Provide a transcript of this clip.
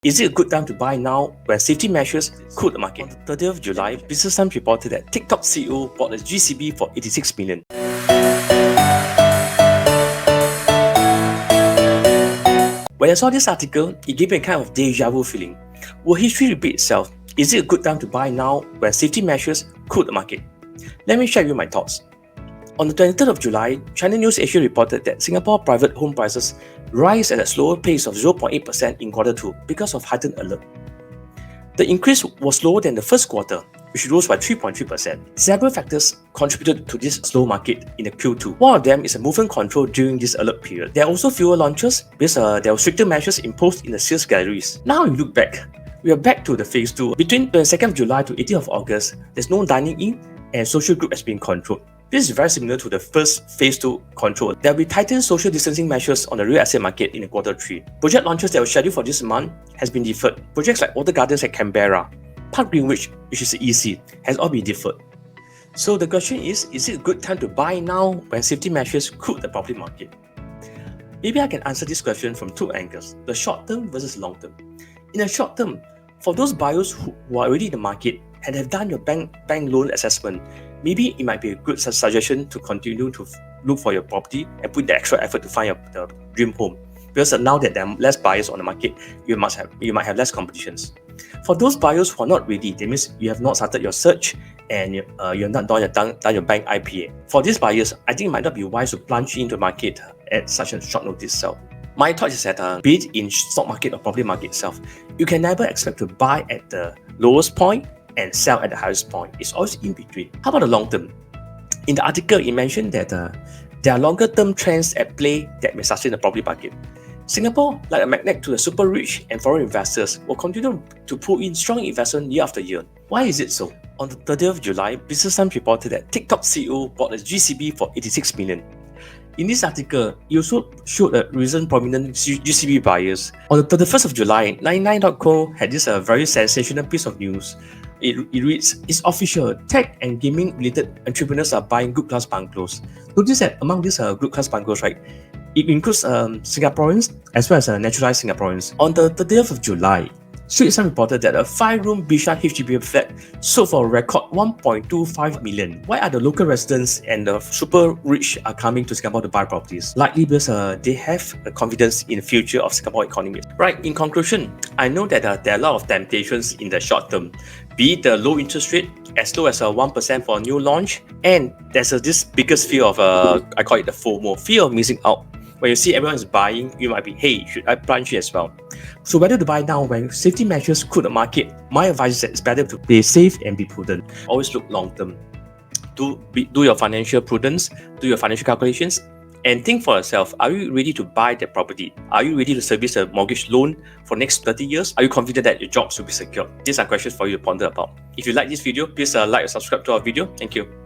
Is it a good time to buy now when safety measures cool the market? On the 30th of July, Business Times reported that TikTok CEO bought a GCB for 86 million. When I saw this article, it gave me a kind of deja vu feeling. Will history repeat itself? Is it a good time to buy now when safety measures cool the market? Let me share with you my thoughts. On the 23rd of July, China News Asia reported that Singapore private home prices rise at a slower pace of 0.8% in Q2 because of heightened alert. The increase was lower than the first quarter, which rose by 3.3%. Several factors contributed to this slow market in the Q2. One of them is a movement control during this alert period. There are also fewer launches because there were stricter measures imposed in the sales galleries. Now we look back. We are back to the phase 2. Between 22nd of July to 18th of August, there's no dining in and social group has been controlled. This is very similar to the first phase 2 control. There will be tightened social distancing measures on the real estate market in Q3. Project launches that were scheduled for this month has been deferred. Projects like Water Gardens at Canberra, Parc Greenwich, which is EC, has all been deferred. So the question is it a good time to buy now when safety measures cool the property market? Maybe I can answer this question from two angles, the short term versus long term. In the short term, for those buyers who are already in the market and have done your bank loan assessment, maybe it might be a good suggestion to continue to look for your property and put the extra effort to find the dream home. Because now that there are less buyers on the market, you might have less competitions. For those buyers who are not ready, that means you have not started your search and you have not done your bank IPA. For these buyers, I think it might not be wise to plunge into the market at such a short notice sell. My thought is that be it in stock market or property market itself, you can never expect to buy at the lowest point and sell at the highest point. It's always in between. How about the long term? In the article, it mentioned that there are longer term trends at play that may sustain the property market. Singapore, like a magnet to the super rich and foreign investors, will continue to pull in strong investment year after year. Why is it so? On the 30th of July, Business Times reported that TikTok CEO bought a GCB for 86 million. In this article, it also showed a recent prominent GCB buyers. On the 31st of July, 99.co had this very sensational piece of news. It reads, it's official, tech and gaming related entrepreneurs are buying good class bungalows. Notice that among these good class bungalows, right, it includes Singaporeans as well as naturalized Singaporeans. On the 30th of July, Straits Times reported that a 5-room beachside HDB flat sold for a record 1.25 million. Why are the local residents and the super rich are coming to Singapore to buy properties? Likely because they have a confidence in the future of Singapore economy. Right, in conclusion, I know that there are a lot of temptations in the short term, be it the low interest rate, as low as 1% for a new launch, and there's this biggest fear of, I call it the FOMO, fear of missing out. When you see everyone is buying, you might be, hey, should I plunge as well? So whether to buy now when safety measures cool the market, my advice is that it's better to play safe and be prudent. Always look long term. Do your financial prudence, do your financial calculations, and think for yourself, are you ready to buy that property? Are you ready to service a mortgage loan for next 30 years? Are you confident that your jobs will be secure? These are questions for you to ponder about. If you like this video, please like and subscribe to our video. Thank you.